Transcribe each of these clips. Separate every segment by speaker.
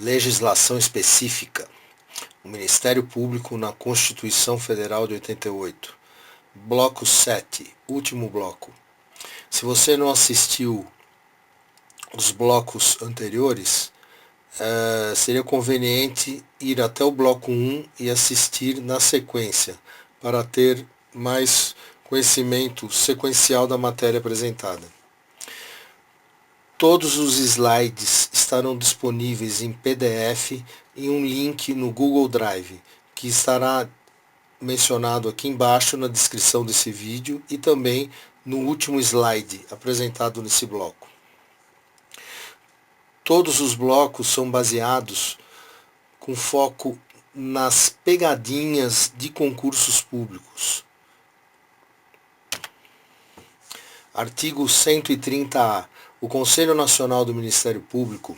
Speaker 1: Legislação específica. O Ministério Público na Constituição Federal de 88. Bloco 7, último bloco. Se você não assistiu os blocos anteriores, seria conveniente ir até o bloco 1 e assistir na sequência, para ter mais conhecimento sequencial da matéria apresentada. Todos os slides estarão disponíveis em PDF em um link no Google Drive, que estará mencionado aqui embaixo na descrição desse vídeo e também no último slide apresentado nesse bloco. Todos os blocos são baseados com foco nas pegadinhas de concursos públicos. Artigo 130-A. O Conselho Nacional do Ministério Público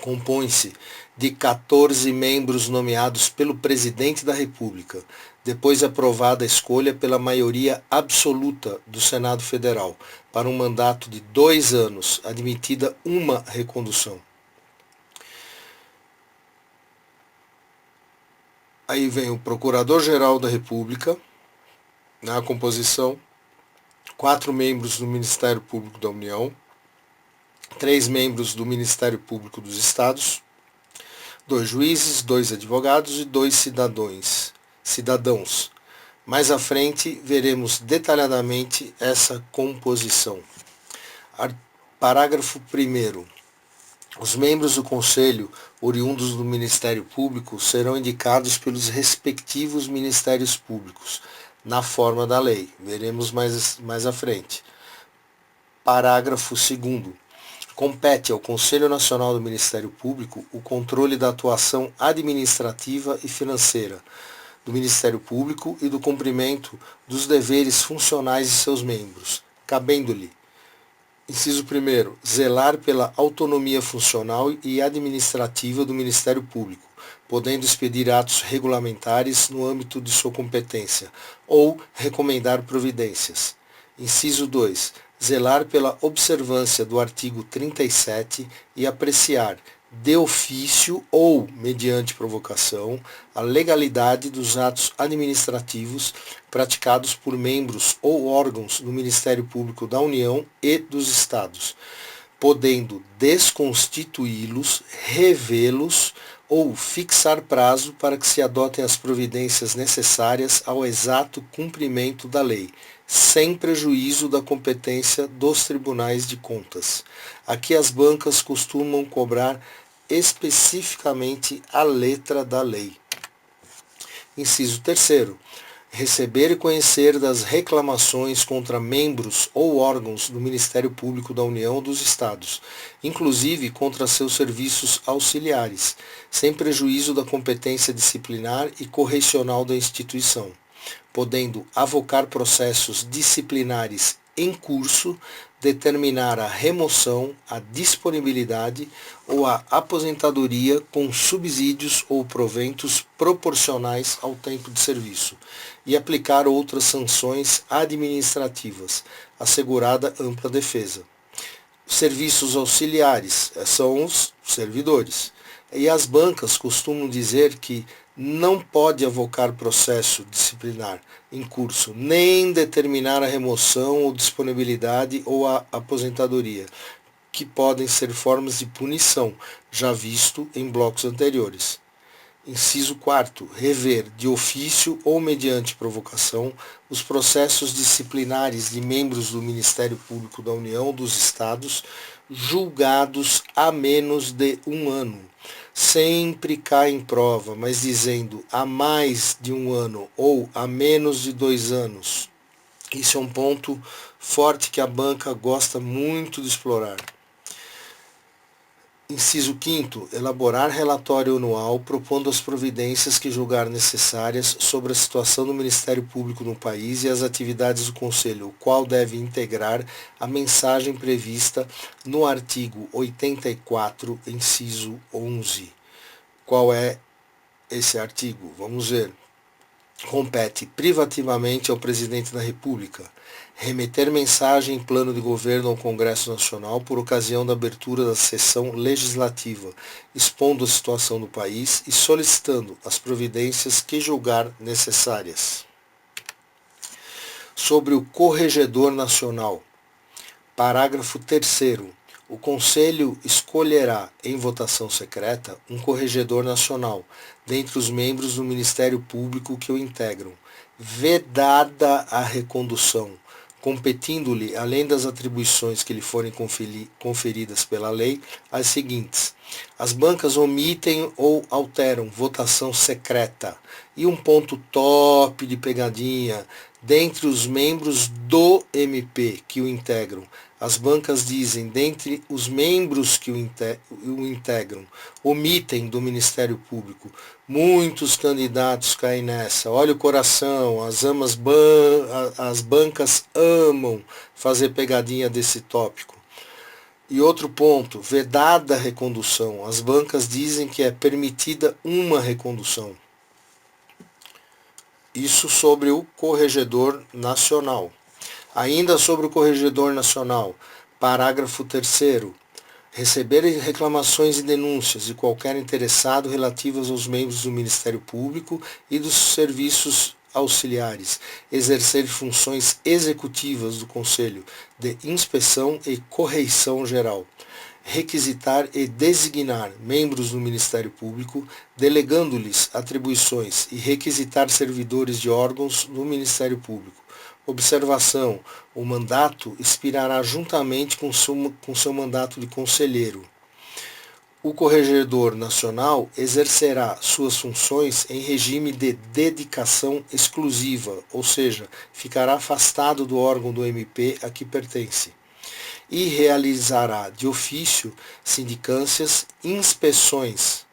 Speaker 1: compõe-se de 14 membros nomeados pelo Presidente da República, depois de aprovada a escolha pela maioria absoluta do Senado Federal, para um mandato de 2 anos, admitida uma recondução. Aí vem o Procurador-Geral da República, na composição, 4 membros do Ministério Público da União, 3 membros do Ministério Público dos Estados, 2 juízes, 2 advogados e 2 cidadãos. Mais à frente veremos detalhadamente essa composição. Parágrafo 1º. Os membros do Conselho, oriundos do Ministério Público, serão indicados pelos respectivos Ministérios Públicos, na forma da lei. Veremos mais à frente. Parágrafo 2º. Compete ao Conselho Nacional do Ministério Público o controle da atuação administrativa e financeira do Ministério Público e do cumprimento dos deveres funcionais de seus membros, cabendo-lhe, inciso 1º, zelar pela autonomia funcional e administrativa do Ministério Público, podendo expedir atos regulamentares no âmbito de sua competência, ou recomendar providências. Inciso 2. Zelar pela observância do artigo 37 e apreciar, de ofício ou mediante provocação, a legalidade dos atos administrativos praticados por membros ou órgãos do Ministério Público da União e dos Estados, podendo desconstituí-los, revê-los ou fixar prazo para que se adotem as providências necessárias ao exato cumprimento da lei, sem prejuízo da competência dos tribunais de contas. Aqui as bancas costumam cobrar especificamente a letra da lei. Inciso 3º. Receber e conhecer das reclamações contra membros ou órgãos do Ministério Público da União ou dos Estados, inclusive contra seus serviços auxiliares, sem prejuízo da competência disciplinar e correicional da instituição, podendo avocar processos disciplinares em curso, determinar a remoção, a disponibilidade ou a aposentadoria com subsídios ou proventos proporcionais ao tempo de serviço e aplicar outras sanções administrativas, assegurada ampla defesa. Serviços auxiliares são os servidores. E as bancas costumam dizer que não pode avocar processo disciplinar em curso, nem determinar a remoção ou disponibilidade ou a aposentadoria, que podem ser formas de punição, já visto em blocos anteriores. Inciso 4º. Rever, de ofício ou mediante provocação, os processos disciplinares de membros do Ministério Público da União ou dos Estados julgados há menos de 1 ano. Sempre cai em prova, mas dizendo há mais de 1 ano ou há menos de 2 anos. Isso é um ponto forte que a banca gosta muito de explorar. Inciso 5º. Elaborar relatório anual propondo as providências que julgar necessárias sobre a situação do Ministério Público no país e as atividades do Conselho, o qual deve integrar a mensagem prevista no artigo 84, inciso 11. Qual é esse artigo? Vamos ver. compete privativamente ao Presidente da República remeter mensagem em plano de governo ao Congresso Nacional por ocasião da abertura da sessão legislativa, expondo a situação do país e solicitando as providências que julgar necessárias. Sobre o Corregedor Nacional. Parágrafo 3º. O Conselho escolherá, em votação secreta, um Corregedor Nacional, dentre os membros do Ministério Público que o integram, vedada a recondução, competindo-lhe, além das atribuições que lhe forem conferidas pela lei, as seguintes: as bancas omitem ou alteram votação secreta. E um ponto top de pegadinha: dentre os membros do MP que o integram, as bancas dizem, dentre os membros que o integram, omitem do Ministério Público. Muitos candidatos caem nessa. Olha o coração, as bancas amam fazer pegadinha desse tópico. E outro ponto, vedada a recondução. As bancas dizem que é permitida uma recondução. Isso sobre o Corregedor Nacional. Ainda sobre o Corregedor Nacional, parágrafo 3º. Receber reclamações e denúncias de qualquer interessado relativas aos membros do Ministério Público e dos serviços auxiliares, exercer funções executivas do Conselho de inspeção e correição geral, requisitar e designar membros do Ministério Público, delegando-lhes atribuições e requisitar servidores de órgãos do Ministério Público. Observação: o mandato expirará juntamente com seu mandato de conselheiro. O Corregedor Nacional exercerá suas funções em regime de dedicação exclusiva, ou seja, ficará afastado do órgão do MP a que pertence, e realizará de ofício sindicâncias, inspeções,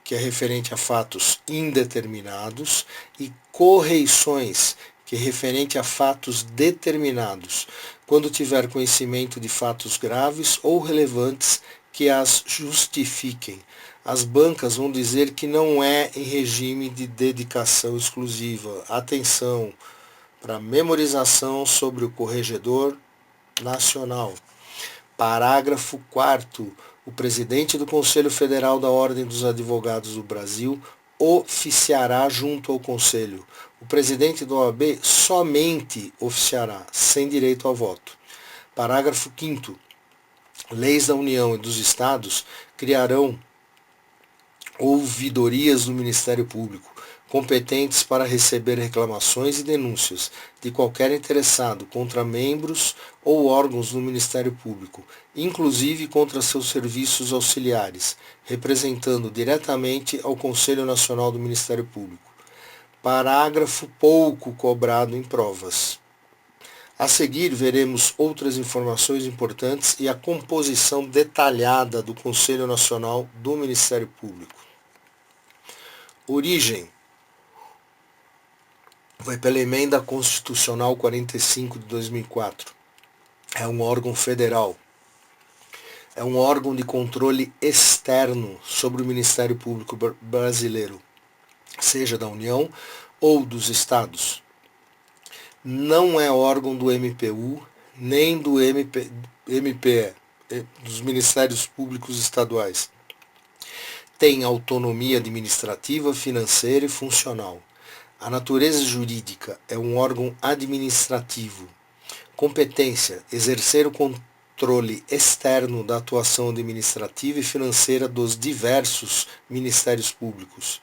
Speaker 1: que é referente a fatos indeterminados, e correições, que é referente a fatos determinados, quando tiver conhecimento de fatos graves ou relevantes que as justifiquem. As bancas vão dizer que não é em regime de dedicação exclusiva. Atenção para memorização sobre o Corregedor Nacional. Parágrafo 4º. O presidente do Conselho Federal da Ordem dos Advogados do Brasil oficiará junto ao Conselho. O presidente da OAB somente oficiará, sem direito ao voto. Parágrafo 5º. Leis da União e dos Estados criarão ouvidorias do Ministério Público, competentes para receber reclamações e denúncias de qualquer interessado contra membros ou órgãos do Ministério Público, inclusive contra seus serviços auxiliares, representando diretamente ao Conselho Nacional do Ministério Público. Parágrafo pouco cobrado em provas. A seguir, veremos outras informações importantes e a composição detalhada do Conselho Nacional do Ministério Público. Origem. Foi pela Emenda Constitucional 45 de 2004. É um órgão federal. É um órgão de controle externo sobre o Ministério Público brasileiro, seja da União ou dos Estados. Não é órgão do MPU, nem do MPE, dos Ministérios Públicos Estaduais. Tem autonomia administrativa, financeira e funcional. A natureza jurídica é um órgão administrativo. Competência: exercer o controle externo da atuação administrativa e financeira dos diversos Ministérios Públicos.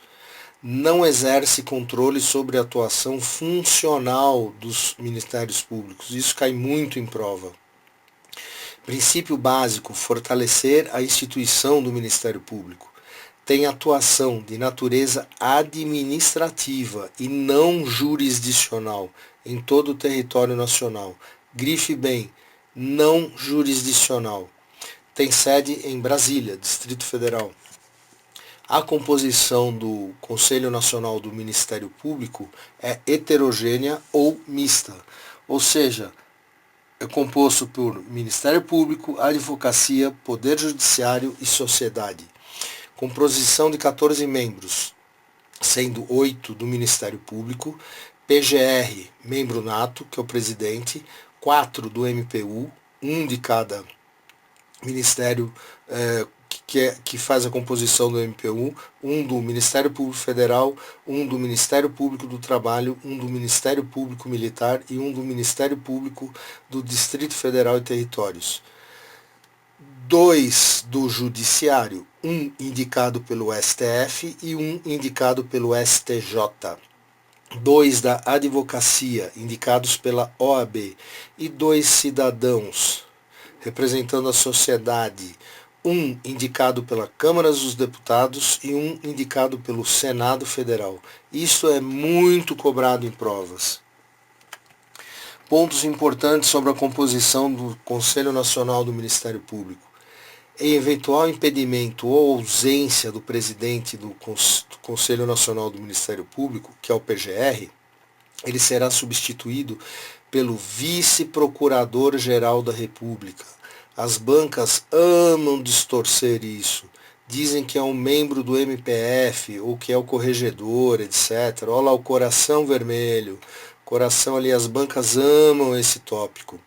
Speaker 1: Não exerce controle sobre a atuação funcional dos Ministérios Públicos. Isso cai muito em prova. Princípio básico: fortalecer a instituição do Ministério Público. Tem atuação de natureza administrativa e não jurisdicional em todo o território nacional. Grife bem, não jurisdicional. Tem sede em Brasília, Distrito Federal. A composição do Conselho Nacional do Ministério Público é heterogênea ou mista, ou seja, é composto por Ministério Público, Advocacia, Poder Judiciário e Sociedade. Composição de 14 membros. sendo 8 do Ministério Público, PGR, membro nato, que é o presidente, 4 do MPU, um de cada ministério que faz a composição do MPU, um do Ministério Público Federal, um do Ministério Público do Trabalho, um do Ministério Público Militar e um do Ministério Público do Distrito Federal e Territórios. 2 do Judiciário, um indicado pelo STF e um indicado pelo STJ. 2 da Advocacia, indicados pela OAB, e 2 cidadãos, representando a sociedade, um indicado pela Câmara dos Deputados e um indicado pelo Senado Federal. Isso é muito cobrado em provas. Pontos importantes sobre a composição do Conselho Nacional do Ministério Público. Em eventual impedimento ou ausência do presidente do Conselho Nacional do Ministério Público, que é o PGR, ele será substituído pelo Vice-Procurador-Geral da República. As bancas amam distorcer isso. Dizem que é um membro do MPF ou que é o corregedor, etc. Olha lá o coração vermelho. Coração ali, as bancas amam esse tópico.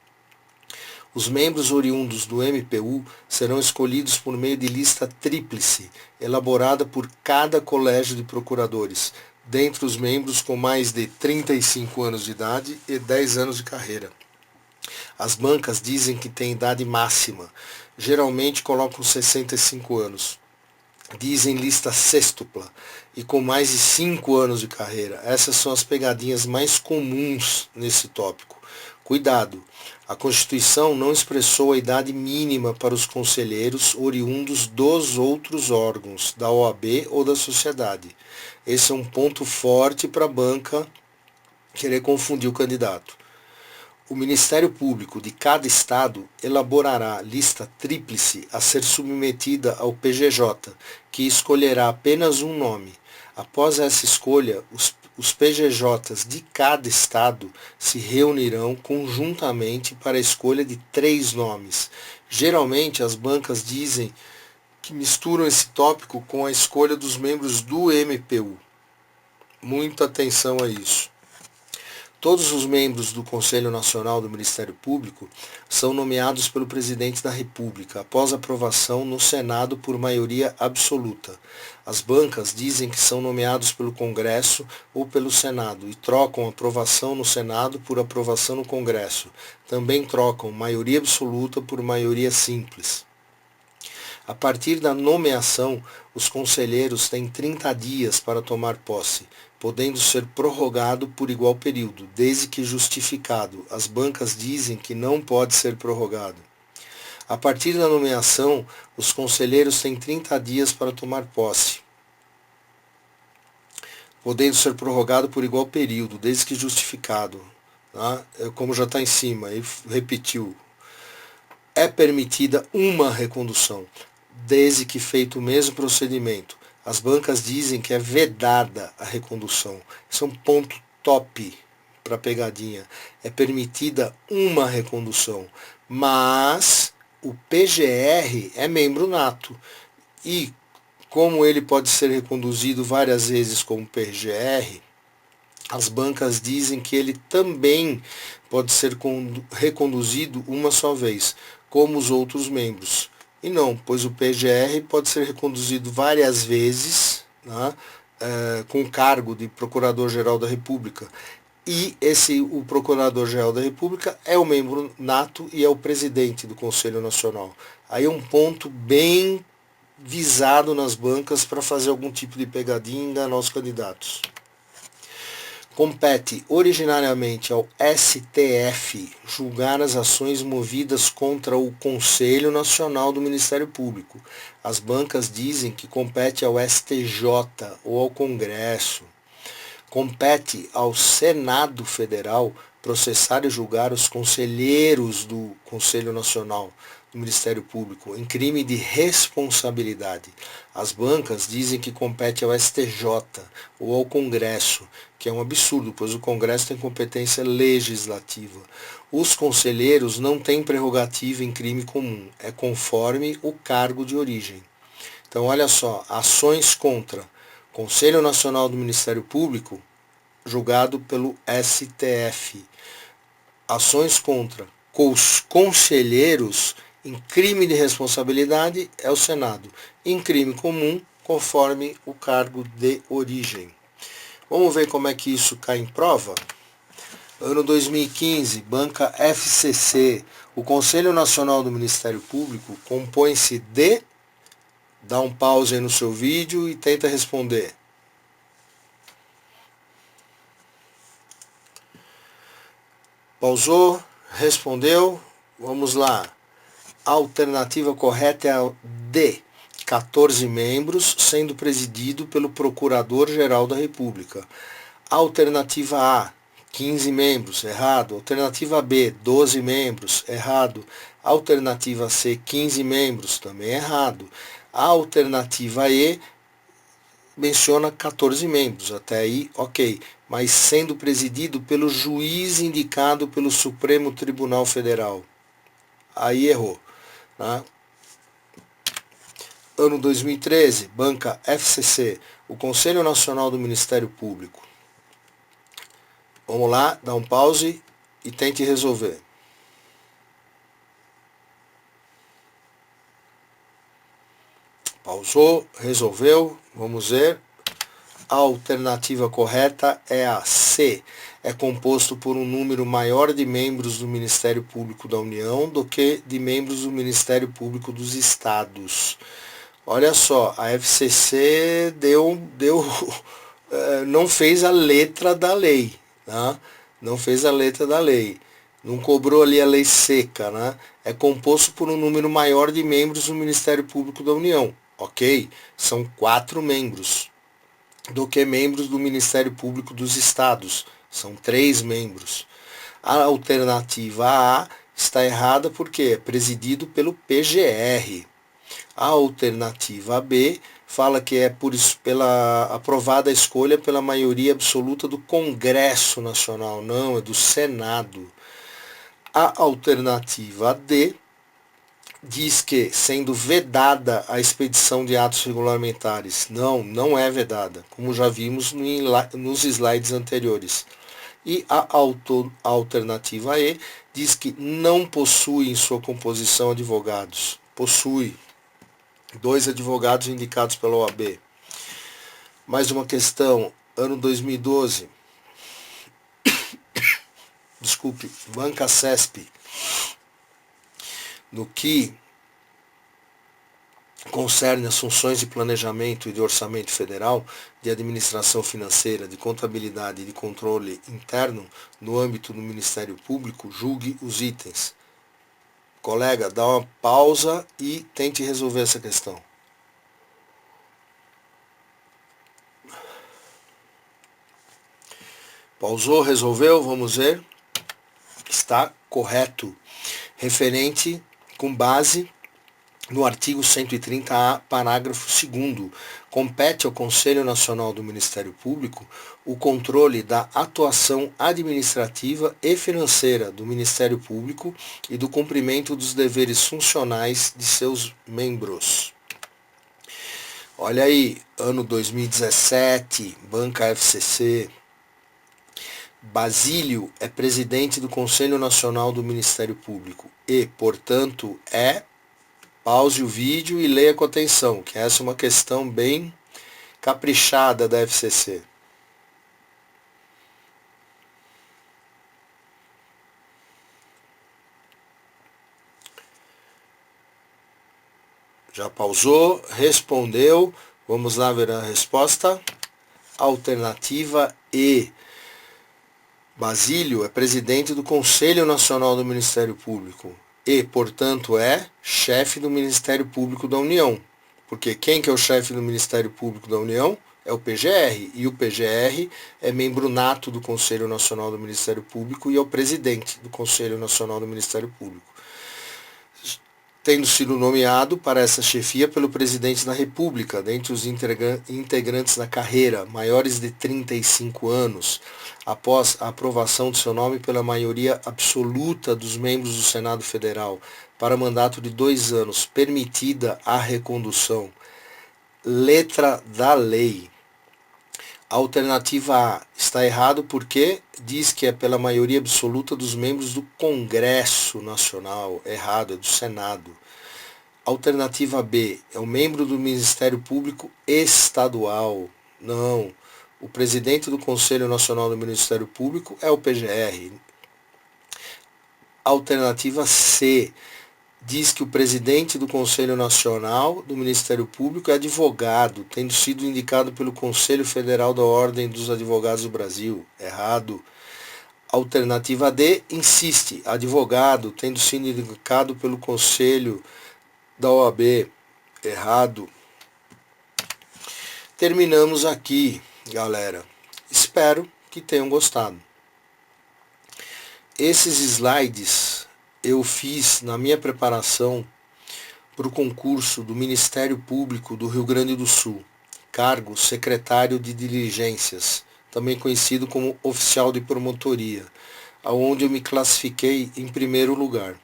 Speaker 1: Os membros oriundos do MPU serão escolhidos por meio de lista tríplice, elaborada por cada colégio de procuradores, dentre os membros com mais de 35 anos de idade e 10 anos de carreira. As bancas dizem que tem idade máxima, geralmente colocam 65 anos. Dizem lista sextupla e com mais de 5 anos de carreira. Essas são as pegadinhas mais comuns nesse tópico. Cuidado! A Constituição não expressou a idade mínima para os conselheiros oriundos dos outros órgãos, da OAB ou da sociedade. Esse é um ponto forte para a banca querer confundir o candidato. O Ministério Público de cada estado elaborará lista tríplice a ser submetida ao PGJ, que escolherá apenas um nome. Após essa escolha, os PGJs de cada estado se reunirão conjuntamente para a escolha de 3 nomes. Geralmente, as bancas dizem que misturam esse tópico com a escolha dos membros do MPU. Muita atenção a isso. Todos os membros do Conselho Nacional do Ministério Público são nomeados pelo Presidente da República, após aprovação no Senado por maioria absoluta. As bancas dizem que são nomeados pelo Congresso ou pelo Senado e trocam a aprovação no Senado por aprovação no Congresso. Também trocam maioria absoluta por maioria simples. A partir da nomeação, os conselheiros têm 30 dias para tomar posse, podendo ser prorrogado por igual período, desde que justificado. As bancas dizem que não pode ser prorrogado. A partir da nomeação, os conselheiros têm 30 dias para tomar posse, podendo ser prorrogado por igual período, desde que justificado. Tá? Como já está em cima, ele repetiu. É permitida uma recondução, desde que feito o mesmo procedimento. As bancas dizem que é vedada a recondução. Isso é um ponto top para a pegadinha. É permitida uma recondução, mas o PGR é membro nato. E como ele pode ser reconduzido várias vezes como PGR, as bancas dizem que ele também pode ser reconduzido uma só vez, como os outros membros. E não, pois o PGR pode ser reconduzido várias vezes, né, com o cargo de Procurador-Geral da República. E o Procurador-Geral da República é o membro nato e é o presidente do Conselho Nacional. Aí é um ponto bem visado nas bancas para fazer algum tipo de pegadinha e enganar os candidatos. Compete originariamente ao STF julgar as ações movidas contra o Conselho Nacional do Ministério Público. As bancas dizem que compete ao STJ ou ao Congresso. Compete ao Senado Federal processar e julgar os conselheiros do Conselho Nacional do Ministério Público em crime de responsabilidade. As bancas dizem que compete ao STJ ou ao Congresso, que é um absurdo, pois o Congresso tem competência legislativa. Os conselheiros não têm prerrogativa em crime comum, é conforme o cargo de origem. Então, olha só, ações contra Conselho Nacional do Ministério Público, julgado pelo STF. Ações contra conselheiros em crime de responsabilidade é o Senado. Em crime comum, conforme o cargo de origem. Vamos ver como é que isso cai em prova? Ano 2015, banca FCC. O Conselho Nacional do Ministério Público compõe-se de... Dá um pause aí no seu vídeo e tenta responder. Pausou? Respondeu? Vamos lá. A alternativa correta é a D. 14 membros, sendo presidido pelo Procurador-Geral da República. Alternativa A, 15 membros, errado. Alternativa B, 12 membros, errado. Alternativa C, 15 membros, também errado. A alternativa E menciona 14 membros, até aí ok, mas sendo presidido pelo juiz indicado pelo Supremo Tribunal Federal. Aí errou. Tá? Ano 2013, banca FCC, o Conselho Nacional do Ministério Público. Vamos lá, dá um pause e tente resolver. Pausou, resolveu, vamos ver. A alternativa correta é a C. É composto por um número maior de membros do Ministério Público da União do que de membros do Ministério Público dos Estados. Olha só, a FCC não fez a letra da lei, né? Não fez a letra da lei, não cobrou ali a lei seca, né? É composto por um número maior de membros do Ministério Público da União, ok? São 4 membros, do que membros do Ministério Público dos Estados, são 3 membros. A alternativa A está errada porque é presidido pelo PGR. A alternativa B fala que é pela aprovada a escolha pela maioria absoluta do Congresso Nacional, não, é do Senado. A alternativa D diz que, sendo vedada a expedição de atos regulamentares, não é vedada, como já vimos nos slides anteriores. E a alternativa E diz que não possui em sua composição advogados. Possui 2 advogados indicados pela OAB. Mais uma questão, ano 2012. Desculpe, banca CESP. No que concerne as funções de planejamento e de orçamento federal, de administração financeira, de contabilidade e de controle interno no âmbito do Ministério Público, julgue os itens. Colega, dá uma pausa e tente resolver essa questão. Pausou, resolveu, vamos ver. Está correto. Referente com base no artigo 130-A, parágrafo 2º, compete ao Conselho Nacional do Ministério Público o controle da atuação administrativa e financeira do Ministério Público e do cumprimento dos deveres funcionais de seus membros. Olha aí, ano 2017, banca FCC. Basílio é presidente do Conselho Nacional do Ministério Público e, portanto, pause o vídeo e leia com atenção, que essa é uma questão bem caprichada da FCC. Já pausou, respondeu, vamos lá ver a resposta. Alternativa E. Basílio é presidente do Conselho Nacional do Ministério Público e, portanto, é chefe do Ministério Público da União. Porque quem que é o chefe do Ministério Público da União? É o PGR. E o PGR é membro nato do Conselho Nacional do Ministério Público e é o presidente do Conselho Nacional do Ministério Público. Tendo sido nomeado para essa chefia pelo presidente da República, dentre os integrantes da carreira, maiores de 35 anos, após a aprovação de seu nome pela maioria absoluta dos membros do Senado Federal, para mandato de 2 anos, permitida a recondução. Letra da lei. A alternativa A está errado porque diz que é pela maioria absoluta dos membros do Congresso Nacional. Errado, é do Senado. Alternativa B é o membro do Ministério Público Estadual. Não. O presidente do Conselho Nacional do Ministério Público é o PGR. Alternativa C diz que o presidente do Conselho Nacional do Ministério Público é advogado, tendo sido indicado pelo Conselho Federal da Ordem dos Advogados do Brasil. Errado. Alternativa D insiste, advogado, tendo sido indicado pelo Conselho da OAB. Errado. Terminamos aqui, galera. Espero que tenham gostado. Esses slides eu fiz na minha preparação para o concurso do Ministério Público do Rio Grande do Sul, cargo secretário de diligências, também conhecido como oficial de promotoria, aonde eu me classifiquei em primeiro lugar.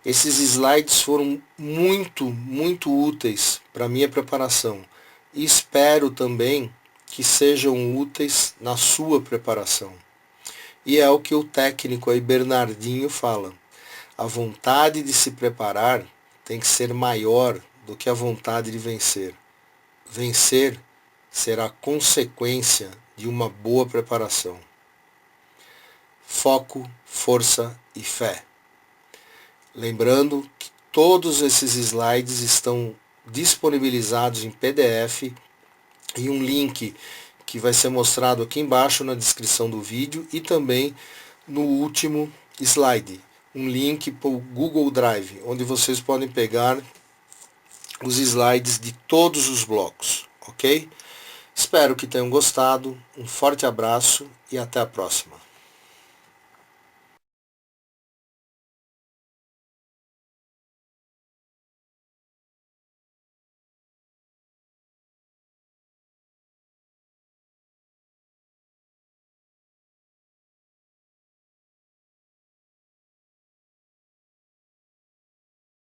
Speaker 1: Esses slides foram muito úteis para a minha preparação e espero também que sejam úteis na sua preparação. E é o que o técnico aí, Bernardinho, fala. A vontade de se preparar tem que ser maior do que a vontade de vencer. Vencer será consequência de uma boa preparação. Foco, força e fé. Lembrando que todos esses slides estão disponibilizados em PDF e um link que vai ser mostrado aqui embaixo na descrição do vídeo e também no último slide. Um link para o Google Drive, onde vocês podem pegar os slides de todos os blocos, ok? Espero que tenham gostado, um forte abraço e até a próxima.